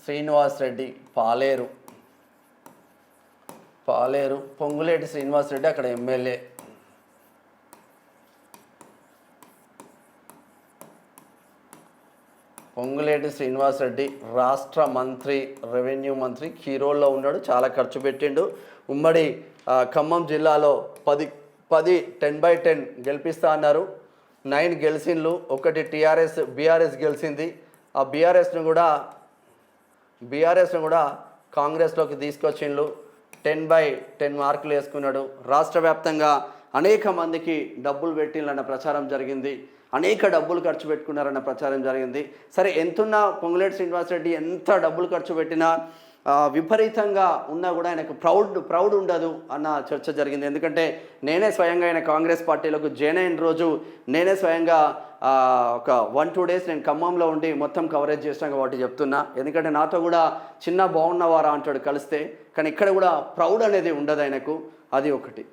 శ్రీనివాస్ రెడ్డి పాలేరు పాలేరు పొంగులేటి శ్రీనివాస్ రెడ్డి అక్కడ ఎమ్మెల్యే. పొంగులేటి శ్రీనివాస్ రెడ్డి రాష్ట్ర మంత్రి, రెవెన్యూ మంత్రి, కీ రోల్లో ఉన్నాడు, చాలా ఖర్చు పెట్టిండు. ఉమ్మడి ఖమ్మం జిల్లాలో 10/10 గెలిపిస్తా అన్నారు. 9 గెలిచిండ్లు, ఒకటి బీఆర్ఎస్ గెలిచింది. ఆ బీఆర్ఎస్ను కూడా కాంగ్రెస్లోకి తీసుకొచ్చిండ్లు. 10/10 మార్కులు వేసుకున్నాడు. రాష్ట్ర వ్యాప్తంగా అనేక మందికి డబ్బులు పెట్టిండ్లన్న ప్రచారం జరిగింది, అనేక డబ్బులు ఖర్చు పెట్టుకున్నారన్న ప్రచారం జరిగింది. సరే, ఎంతున్నా పొంగులేటి శ్రీనివాసరెడ్డి ఎంత డబ్బులు ఖర్చు పెట్టినా విపరీతంగా ఉన్నా కూడా ఆయనకు ప్రౌడ్ ఉండదు అన్న చర్చ జరిగింది. ఎందుకంటే నేనే స్వయంగా ఆయన కాంగ్రెస్ పార్టీలోకి జాయిన్ అయిన రోజు నేనే స్వయంగా ఒక 1-2 డేస్ నేను ఖమ్మంలో ఉండి మొత్తం కవరేజ్ చేసినాక కాబట్టి చెప్తున్నా. ఎందుకంటే నాతో కూడా చిన్న బాగున్నవారా అంటాడు కలిస్తే, కానీ ఇక్కడ కూడా ప్రౌడ్ అనేది ఉండదు ఆయనకు, అది ఒకటి.